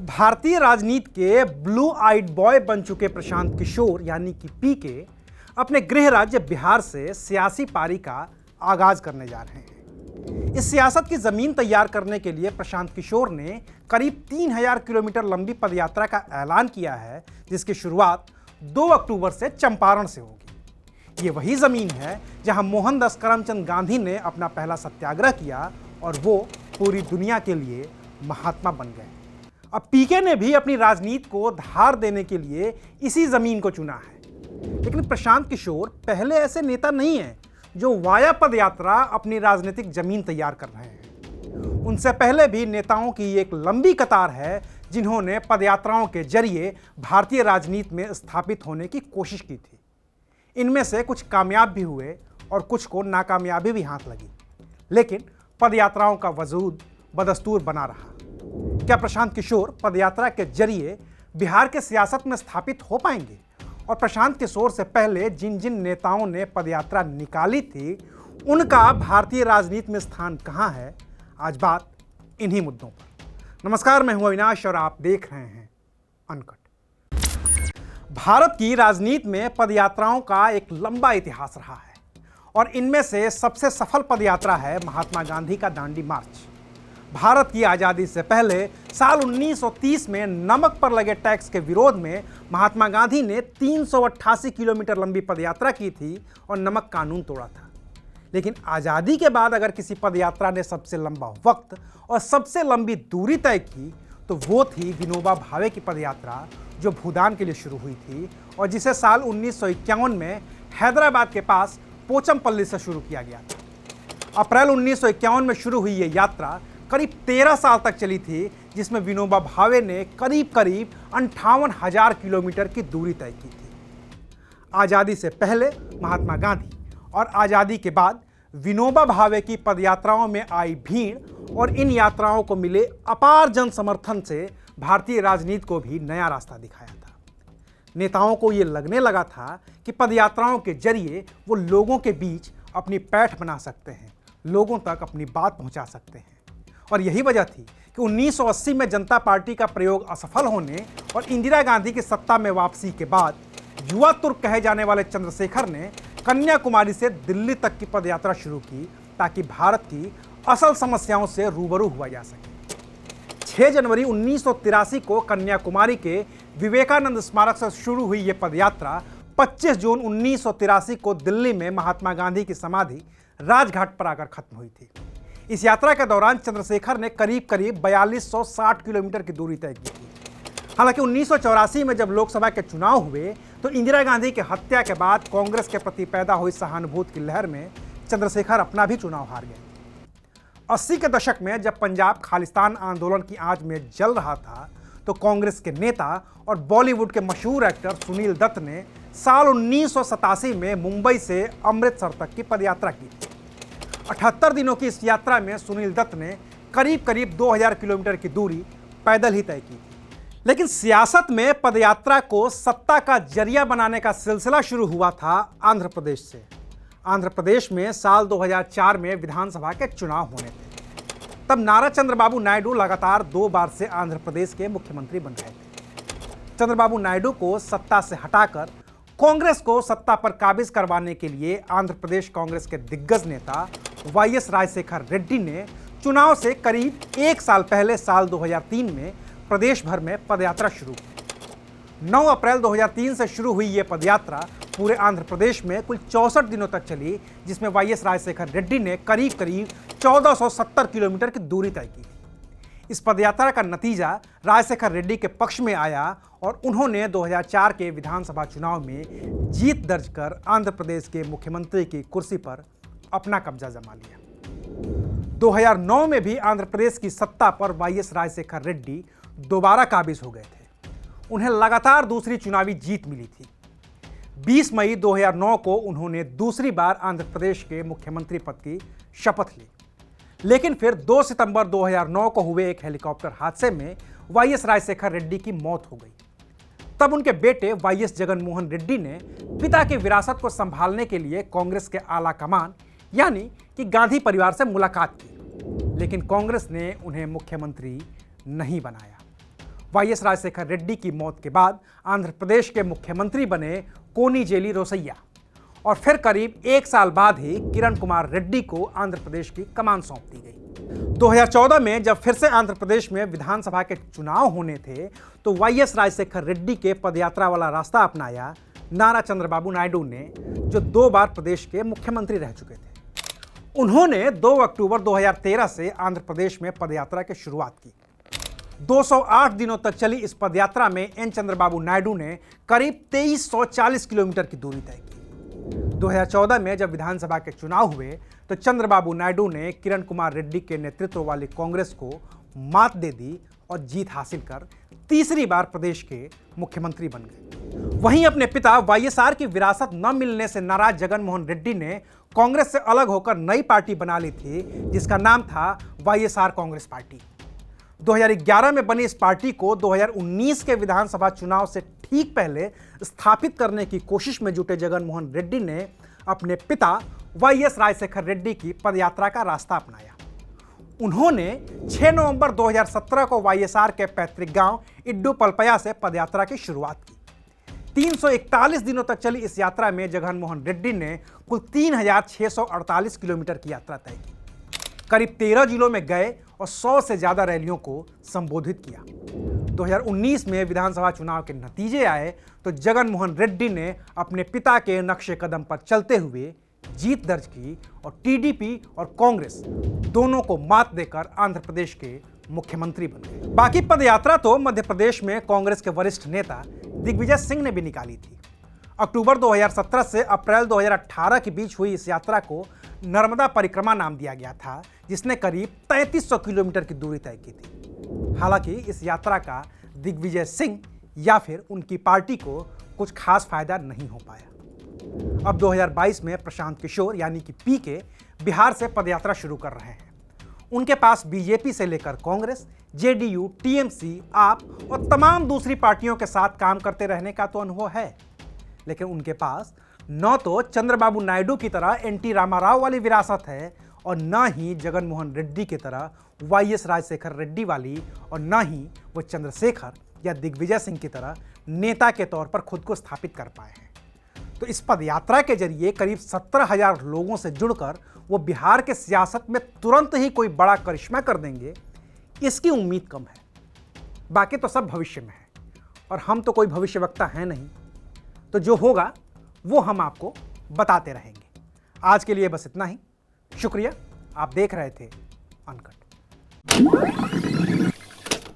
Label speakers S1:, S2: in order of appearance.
S1: भारतीय राजनीति के ब्लू आइड बॉय बन चुके प्रशांत किशोर यानी कि पीके अपने गृह राज्य बिहार से सियासी पारी का आगाज करने जा रहे हैं। इस सियासत की जमीन तैयार करने के लिए प्रशांत किशोर ने करीब 3000 किलोमीटर लंबी पदयात्रा का ऐलान किया है, जिसकी शुरुआत 2 अक्टूबर से चंपारण से होगी। ये वही जमीन है जहां मोहनदास करमचंद गांधी ने अपना पहला सत्याग्रह किया और वो पूरी दुनिया के लिए महात्मा बन गए। अब पीके ने भी अपनी राजनीति को धार देने के लिए इसी जमीन को चुना है। लेकिन प्रशांत किशोर पहले ऐसे नेता नहीं हैं जो वाया पदयात्रा अपनी राजनीतिक जमीन तैयार कर रहे हैं। उनसे पहले भी नेताओं की एक लंबी कतार है जिन्होंने पदयात्राओं के जरिए भारतीय राजनीति में स्थापित होने की कोशिश की थी। इनमें से कुछ कामयाब भी हुए और कुछ को नाकामयाबी भी हाथ लगी, लेकिन पदयात्राओं का वजूद बदस्तूर बना रहा। क्या प्रशांत किशोर पदयात्रा के जरिए बिहार के सियासत में स्थापित हो पाएंगे? और प्रशांत किशोर से पहले जिन जिन नेताओं ने पदयात्रा निकाली थी उनका भारतीय राजनीति में स्थान कहां है? आज बात इन्हीं मुद्दों पर। नमस्कार, मैं हूं अविनाश और आप देख रहे हैं अनकट। भारत की राजनीति में पदयात्राओं का एक लंबा इतिहास रहा है और इनमें से सबसे सफल पदयात्रा है महात्मा गांधी का दांडी मार्च। भारत की आज़ादी से पहले साल 1930 में नमक पर लगे टैक्स के विरोध में महात्मा गांधी ने 388 किलोमीटर लंबी पदयात्रा की थी और नमक कानून तोड़ा था। लेकिन आज़ादी के बाद अगर किसी पदयात्रा ने सबसे लंबा वक्त और सबसे लंबी दूरी तय की तो वो थी विनोबा भावे की पदयात्रा, जो भूदान के लिए शुरू हुई थी और जिसे साल 1951 में हैदराबाद के पास पोचमपल्ली से शुरू किया गया था। अप्रैल 1951 में शुरू हुई ये यात्रा करीब 13 साल तक चली थी, जिसमें विनोबा भावे ने करीब 58,000 किलोमीटर की दूरी तय की थी। आज़ादी से पहले महात्मा गांधी और आज़ादी के बाद विनोबा भावे की पदयात्राओं में आई भीड़ और इन यात्राओं को मिले अपार जन समर्थन से भारतीय राजनीति को भी नया रास्ता दिखाया था। नेताओं को ये लगने लगा था कि पदयात्राओं के जरिए वो लोगों के बीच अपनी पैठ बना सकते हैं, लोगों तक अपनी बात पहुंचा सकते हैं। और यही वजह थी कि 1980 में जनता पार्टी का प्रयोग असफल होने और इंदिरा गांधी की सत्ता में वापसी के बाद युवा तुर्क कहे जाने वाले चंद्रशेखर ने कन्याकुमारी से दिल्ली तक की पदयात्रा शुरू की, ताकि भारत की असल समस्याओं से रूबरू हुआ जा सके। 6 जनवरी 1983 को कन्याकुमारी के विवेकानंद स्मारक से शुरू हुई ये पदयात्रा 25 जून 1983 को दिल्ली में महात्मा गांधी की समाधि राजघाट पर आकर खत्म हुई थी। इस यात्रा के दौरान चंद्रशेखर ने करीब 4260 किलोमीटर की दूरी तय की थी। हालांकि 1984 में जब लोकसभा के चुनाव हुए तो इंदिरा गांधी की हत्या के बाद कांग्रेस के प्रति पैदा हुई सहानुभूति की लहर में चंद्रशेखर अपना भी चुनाव हार गए। 80 के दशक में जब पंजाब खालिस्तान आंदोलन की आंच में जल रहा था तो कांग्रेस के नेता और बॉलीवुड के मशहूर एक्टर सुनील दत्त ने साल 1987 में मुंबई से अमृतसर तक की पदयात्रा की थी। 78 दिनों की इस यात्रा में सुनील दत्त ने करीब 2000 किलोमीटर की दूरी पैदल ही तय की। लेकिन सियासत में पदयात्रा को सत्ता का जरिया बनाने का सिलसिला शुरू हुआ था आंध्र प्रदेश से। आंध्र प्रदेश में साल 2004 में विधानसभा के चुनाव होने थे। तब नारा चंद्रबाबू नायडू लगातार 2 बार से आंध्र प्रदेश के मुख्यमंत्री बन रहे थे। चंद्रबाबू नायडू को सत्ता से हटाकर कांग्रेस को सत्ता पर काबिज करवाने के लिए आंध्र प्रदेश कांग्रेस के दिग्गज नेता वाईएस राजशेखर रेड्डी ने चुनाव से करीब 1 साल पहले साल 2003 में प्रदेश भर में पदयात्रा शुरू की। 9 अप्रैल 2003 से शुरू हुई ये पदयात्रा पूरे आंध्र प्रदेश में कुल 64 दिनों तक चली, जिसमें वाईएस राजशेखर रेड्डी ने करीब 1470 किलोमीटर की दूरी तय की थी। इस पदयात्रा का नतीजा राजशेखर रेड्डी के पक्ष में आया और उन्होंने 2004 के विधानसभा चुनाव में जीत दर्ज कर आंध्र प्रदेश के मुख्यमंत्री की कुर्सी पर अपना कब्जा जमा लिया। 2009 में भी आंध्र प्रदेश की सत्ता पर वाईएस राजशेखर रेड्डी दोबारा काबिज हो गए थे। उन्हें लगातार दूसरी चुनावी जीत मिली थी। 20 मई 2009 को उन्होंने दूसरी बार आंध्र प्रदेश के मुख्यमंत्री पद की शपथ ली। लेकिन फिर 2 सितंबर 2009 को हुए एक हेलीकॉप्टर हादसे में वाईएस राजशेखर रेड्डी की मौत हो गई। तब उनके बेटे वाईएस जगनमोहन रेड्डी ने पिता की विरासत को संभालने के लिए कांग्रेस के आला कमान यानी कि गांधी परिवार से मुलाकात की, लेकिन कांग्रेस ने उन्हें मुख्यमंत्री नहीं बनाया। वाईएस राजशेखर रेड्डी की मौत के बाद आंध्र प्रदेश के मुख्यमंत्री बने कोनिजेली रोसैया और फिर करीब 1 साल बाद ही किरण कुमार रेड्डी को आंध्र प्रदेश की कमान सौंप दी गई। 2014 में जब फिर से आंध्र प्रदेश में विधानसभा के चुनाव होने थे तो वाईएस राजशेखर रेड्डी के पदयात्रा वाला रास्ता अपनाया नारा चंद्रबाबू नायडू ने, जो 2 बार प्रदेश के मुख्यमंत्री रह चुके थे। उन्होंने 2 अक्टूबर 2013 से आंध्र प्रदेश में पदयात्रा की शुरुआत की। 208 दिनों तक चली इस पदयात्रा में एन चंद्रबाबू नायडू ने करीब 2340 किलोमीटर की दूरी तय की। 2014 में जब विधानसभा के चुनाव हुए तो चंद्रबाबू नायडू ने किरण कुमार रेड्डी के नेतृत्व वाली कांग्रेस को मात दे दी और जीत हासिल कर तीसरी बार प्रदेश के मुख्यमंत्री बन गए। वहीं अपने पिता वाईएसआर की विरासत न मिलने से नाराज जगनमोहन रेड्डी ने कांग्रेस से अलग होकर नई पार्टी बना ली थी, जिसका नाम था वाईएसआर कांग्रेस पार्टी। 2011 में बनी इस पार्टी को 2019 के विधानसभा चुनाव से ठीक पहले स्थापित करने की कोशिश में जुटे जगनमोहन रेड्डी ने अपने पिता वाईएस राजशेखर रेड्डी की पदयात्रा का रास्ता अपनाया। उन्होंने 6 नवंबर 2017 को वाईएसआर के पैतृक गांव इड्डूपलपया से पदयात्रा की शुरुआत की। 341 दिनों तक चली इस यात्रा में जगनमोहन रेड्डी ने कुल 3648 किलोमीटर की यात्रा तय की, करीब 13 जिलों में गए और 100 से ज्यादा रैलियों को संबोधित किया। 2019 में विधानसभा चुनाव के नतीजे आए तो जगनमोहन रेड्डी ने अपने पिता के नक्शे कदम पर चलते हुए जीत दर्ज की और टीडीपी और कांग्रेस दोनों को मात देकर आंध्र प्रदेश के मुख्यमंत्री बन गए। बाकी पदयात्रा तो मध्य प्रदेश में कांग्रेस के वरिष्ठ नेता दिग्विजय सिंह ने भी निकाली थी। अक्टूबर 2017 से अप्रैल 2018 के बीच हुई इस यात्रा को नर्मदा परिक्रमा नाम दिया गया था, जिसने करीब 3300 किलोमीटर की दूरी तय की थी। हालांकि इस यात्रा का दिग्विजय सिंह या फिर उनकी पार्टी को कुछ खास फायदा नहीं हो पाया। अब 2022 में प्रशांत किशोर यानी कि पीके बिहार से पदयात्रा शुरू कर रहे हैं। उनके पास बीजेपी से लेकर कांग्रेस, जेडीयू, टीएमसी, आप और तमाम दूसरी पार्टियों के साथ काम करते रहने का तो अनुभव है, लेकिन उनके पास न तो चंद्रबाबू नायडू की तरह एनटी रामाराव वाली विरासत है और न ही जगनमोहन रेड्डी की तरह वाईएस राजशेखर रेड्डी वाली, और न ही वो चंद्रशेखर या दिग्विजय सिंह की तरह नेता के तौर पर खुद को स्थापित कर पाए हैं। तो इस पदयात्रा के जरिए करीब 17,000 लोगों से जुड़कर वो बिहार के सियासत में तुरंत ही कोई बड़ा करिश्मा कर देंगे, इसकी उम्मीद कम है। बाकी तो सब भविष्य में है और हम तो कोई भविष्यवक्ता हैं नहीं, तो जो होगा वो हम आपको बताते रहेंगे। आज के लिए बस इतना ही। शुक्रिया, आप देख रहे थे अनकट।